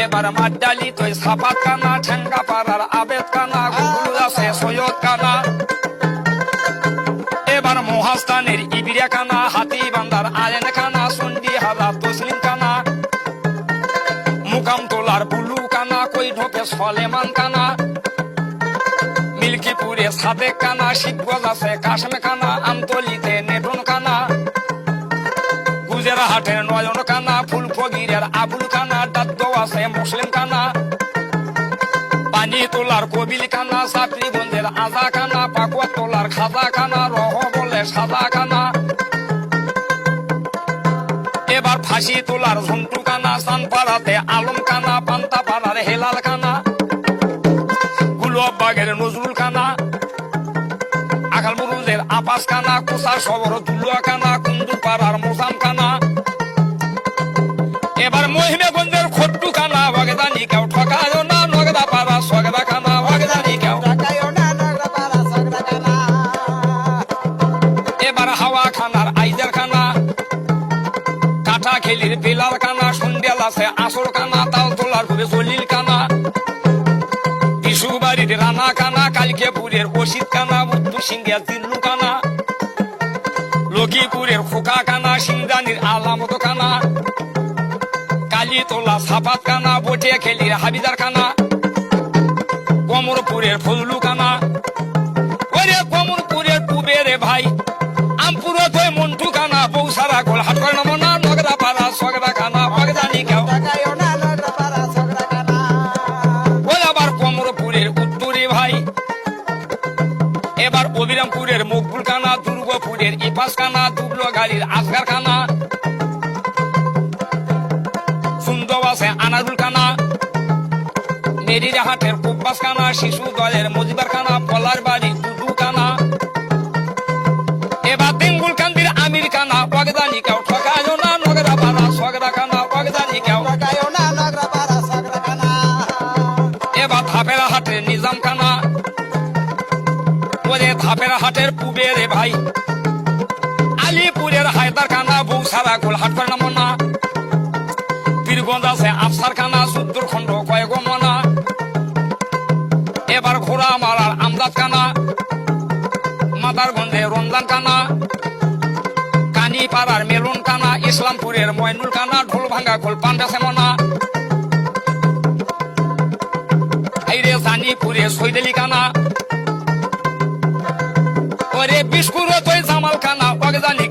এবার মাড্ডালি তুই সাপাত কানা, ঠেঙ্গা পাড়ার আবেদ কানা, গুগল আছে সৈয়দ কানা। এবার মহাস্থানের ইবিরা কানা, হাতি বান্দার আলেন কানা, চন্ডি হাজার তসলিম কানা, মুকাম তোলার বুলু কানা, কই ঢোকে সলেমান কানা, মিল্কিপুরে সাদেক কানা, শিখগজ আছে কাশম কানা, আমতলিতে নেটন কানা, গুজরাহাটের নয়ন কানা, ফুলফগিরের আবুল কানা, দাদ্দ আছে মুসলিম কানা, পানি তোলার কবিল কানা, চাপড়িগঞ্জের আজা কানা, পাকুয়া তোলার খাজা কানা, রহ বলে সাদা কানা। এবার ফাঁসি তোলার ঝন্টু কানা, চানপাড়াতে আলম কানা, পান্তাপাড়ার হেলাল কানা, গুলবাগের নজরুল কানা, আকালমুরুজের আপাস কানা, কুসার শহর দুলুয়া কানা, কুন্দুপাড়ার মোজাম কানা। এবার মহিমেগঞ্জের খট্টু কানা, বাগদানি কেউ ঠকায় না, নগদা পাড়া সগদা কানা, বাগদানি কেউ। এবার হাওয়া খানার আইজার কানা, কাঠা খেলির বেলাল কানা, সন্ধ্যাল আছে আসর কানা, তাল তোলার খুবই জলিল কানা, বিশুবাড়ির রানা কানা, কালকেপুরের অসিত কানা, মুদ্দু সিংহের জিল্লু কানা, লক্ষ্মীপুরের খোকা কানা, সিংদানির আলামত কানা, কালীতলা সাপাত কানা, বটে খেলির হাবিদার কানা, কমরপুরের ফজলু কানা। ওরে কমরপুরের পুবেরে ভাই আমপুর থই মন্টু কানা, বৌসারা গোল হাট করে নমনা, নগদা পাড়া সগদা কানা, বাগদানি কেউ। ওই আবার কমরপুরের উত্তরে ভাই এবার অবিরামপুরের মকবুল কানা, দুর্গপুরের ইপাস কানা, দুবলো গাড়ির আসগার কানা, সুন্দর আছে আনারুল কানা, মেরিরাহাটের কুব্বাস কানা, শিশু দলের মজিবার কানা, পলার বাড়ি দুদু কানা। এবার বেঙ্গুল কান্দির আমির কানা, বাগদানি কেউ ঠকায় না, নগদা পাড়া সগদা কানা, বাগদানি কেউ। এবার ধাপেরা হাটের নিজাম কানা, ওরে ধাপেরা হাটের পুবেরে ভাই আলিপুরের হায়দার কানা, বৌসারা গোল হাট করে নমনা, পীরগঞ্জ আছে আফসার কানা, সুদ্দুর খন্ড কয়েক মনা। এবার ঘোড়া মারার আমদাদ কানা, মাদারগঞ্জে রমজান কানা, কানিপাড়ার মেলুন কানা, ইসলামপুরের ময়নুল কানা, ঢোল ভাঙ্গা গোল পান্ডা সেমনা, আইরে জানিপুরে সৈদালি কানা, ওরে বিস্কুর তৈ জামাল কানা, বাগদানি